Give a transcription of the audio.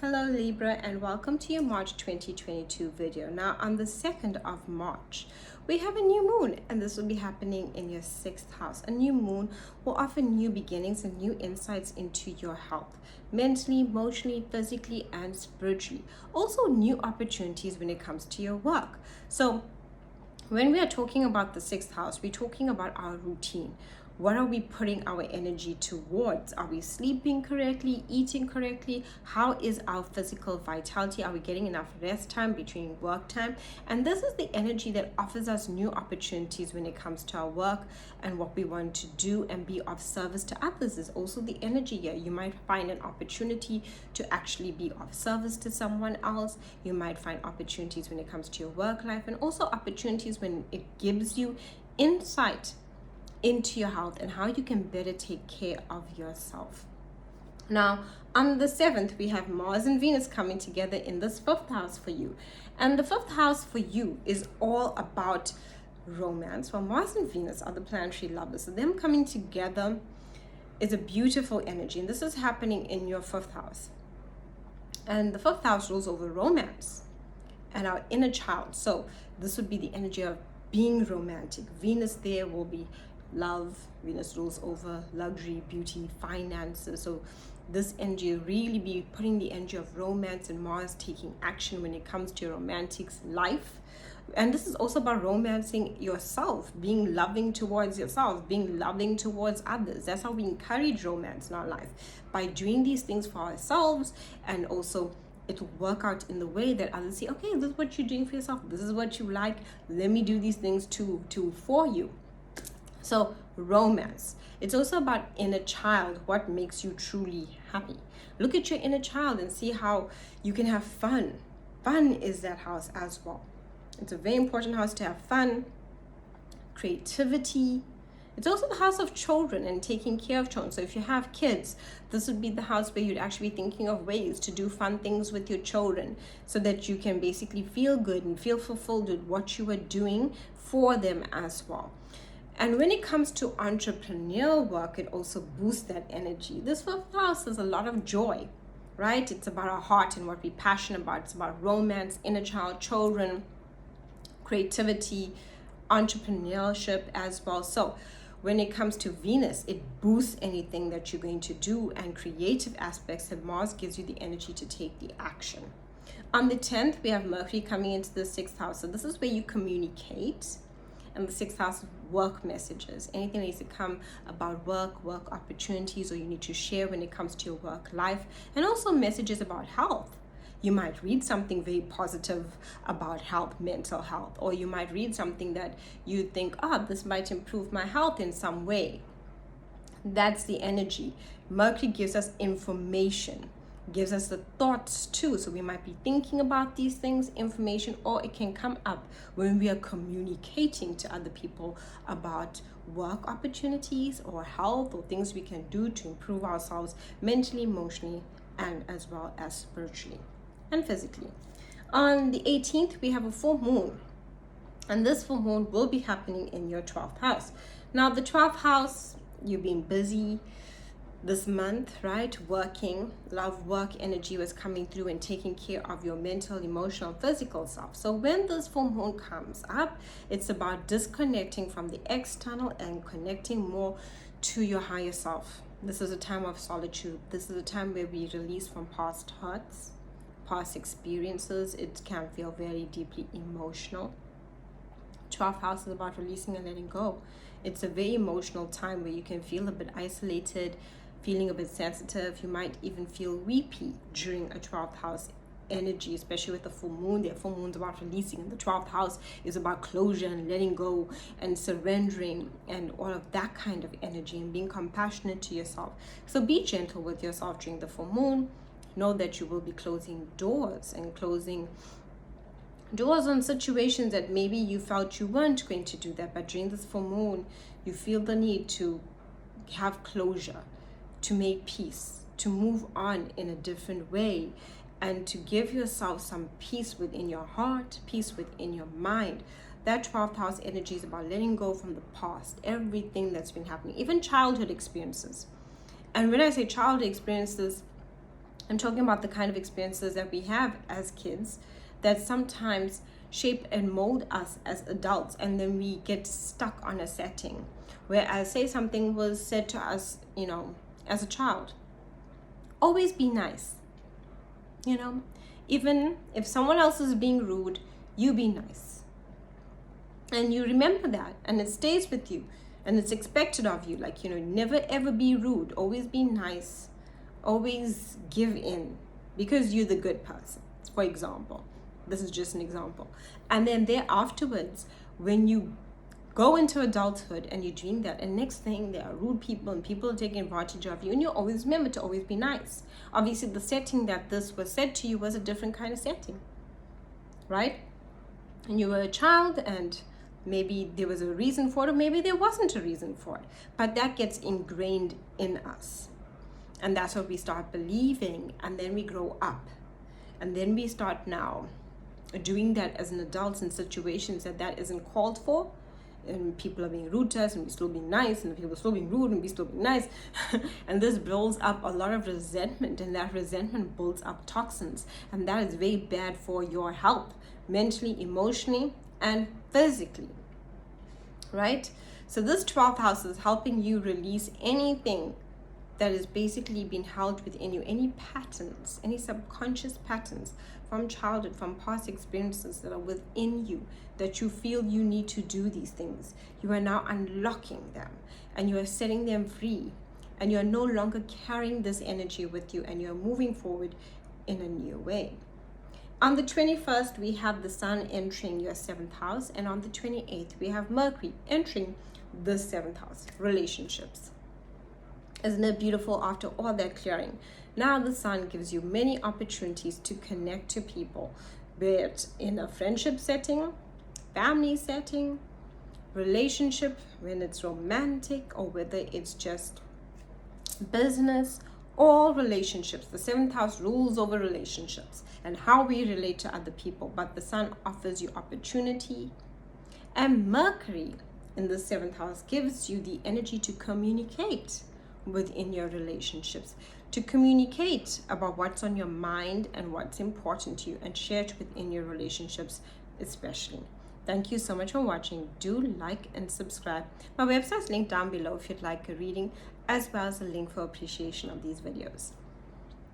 Hello Libra, and welcome to your March 2022 video. Now on the 2nd of March, we have a new moon, and this will be happening in your 6th house. A new moon will offer new beginnings and new insights into your health, mentally, emotionally, physically, and spiritually. Also new opportunities when it comes to your work. So when we are talking about the 6th house, we're talking about our routine. What are we putting our energy towards? Are we sleeping correctly, eating correctly? How is our physical vitality? Are we getting enough rest time between work time? And this is the energy that offers us new opportunities when it comes to our work and what we want to do and be of service to others. Is also the energy here. You might find an opportunity to actually be of service to someone else. You might find opportunities when it comes to your work life, and also opportunities when it gives you insight into your health and how you can better take care of yourself. Now, on the 7th, we have Mars and Venus coming together in this 5th house for you. And the 5th house for you is all about romance. Well, Mars and Venus are the planetary lovers. So them coming together is a beautiful energy. And this is happening in your 5th house. And the 5th house rules over romance and our inner child. So this would be the energy of being romantic. Venus there will be love. Venus rules over luxury, beauty, finances. So this energy will really be putting the energy of romance, and Mars taking action when it comes to your romantic life. And this is also about romancing yourself, being loving towards yourself, being loving towards others. That's how we encourage romance in our life, by doing these things for ourselves, and also it will work out in the way that others say, okay, this is what you're doing for yourself. This is what you like. Let me do these things too for you. So romance. It's also about inner child. What makes you truly happy? Look at your inner child and see how you can have fun. Fun is that house as well. It's a very important house to have fun, creativity. It's also the house of children and taking care of children. So if you have kids, this would be the house where you'd actually be thinking of ways to do fun things with your children, so that you can basically feel good and feel fulfilled with what you are doing for them as well. And when it comes to entrepreneurial work, it also boosts that energy. This 5th house is a lot of joy, right? It's about our heart and what we're passionate about. It's about romance, inner child, children, creativity, entrepreneurship as well. So when it comes to Venus, it boosts anything that you're going to do, and creative aspects, and Mars gives you the energy to take the action. On the 10th, we have Mercury coming into the 6th house. So this is where you communicate. And the 6th house of work messages, anything that needs to come about work opportunities, or you need to share when it comes to your work life, and also messages about health. You might read something very positive about health, mental health, or you might read something that you think, this might improve my health in some way. That's the energy. Mercury gives us information, gives us the thoughts too. So we might be thinking about these things, information, or it can come up when we are communicating to other people about work opportunities or health, or things we can do to improve ourselves mentally, emotionally, and as well as spiritually and physically. On the 18th, we have a full moon, and this full moon will be happening in your 12th house. Now the 12th house, you've been busy this month, right? Working. A lot of work energy was coming through and taking care of your mental, emotional, physical self. So when this full moon comes up, it's about disconnecting from the external and connecting more to your higher self. This is a time of solitude. This is a time where we release from past hurts, past experiences. It can feel very deeply emotional. 12th house is about releasing and letting go. It's a very emotional time where you can feel a bit isolated, feeling a bit sensitive. You might even feel weepy during a 12th house energy, especially with the full moon. The full moon's about releasing, and the 12th house is about closure and letting go and surrendering and all of that kind of energy, and being compassionate to yourself. So be gentle with yourself during the full moon. Know that you will be closing doors on situations that maybe you felt you weren't going to do that, but during this full moon, you feel the need to have closure, to make peace, to move on in a different way, and to give yourself some peace within your heart, peace within your mind. That 12th house energy is about letting go from the past, everything that's been happening, even childhood experiences. And when I say childhood experiences, I'm talking about the kind of experiences that we have as kids that sometimes shape and mold us as adults, and then we get stuck on a setting. Whereas, say something was said to us, as a child, always be nice. Even if someone else is being rude, you be nice. And you remember that, and it stays with you, and it's expected of you. Like, never ever be rude, always be nice, always give in, because you're the good person, for example. This is just an example. And then there afterwards, when you go into adulthood and you're doing that, and next thing there are rude people and people are taking advantage of you, and you always remember to always be nice. Obviously, the setting that this was said to you was a different kind of setting, right? And you were a child, and maybe there was a reason for it, or maybe there wasn't a reason for it, but that gets ingrained in us. And that's what we start believing, and then we grow up, and then we start now doing that as an adult in situations that isn't called for, and people are being rude to us, and we still being nice, and people are still being rude, and we still being nice. And this builds up a lot of resentment, and that resentment builds up toxins, and that is very bad for your health, mentally, emotionally, and physically, right? So this 12th house is helping you release anything that is basically being held within you, any patterns, any subconscious patterns from childhood, from past experiences that are within you, that you feel you need to do these things. You are now unlocking them, and you are setting them free, and you are no longer carrying this energy with you, and you are moving forward in a new way. On the 21st, we have the Sun entering your 7th house, and on the 28th, we have Mercury entering the 7th house, relationships. Isn't it beautiful after all that clearing? Now the Sun gives you many opportunities to connect to people, be it in a friendship setting, family setting, relationship, when it's romantic, or whether it's just business, all relationships. The 7th house rules over relationships and how we relate to other people, but the Sun offers you opportunity. And Mercury in the 7th house gives you the energy to communicate within your relationships, to communicate about what's on your mind and what's important to you, and share it within your relationships especially. Thank you so much for watching. Do like and subscribe. My website is linked down below if you'd like a reading, as well as a link for appreciation of these videos.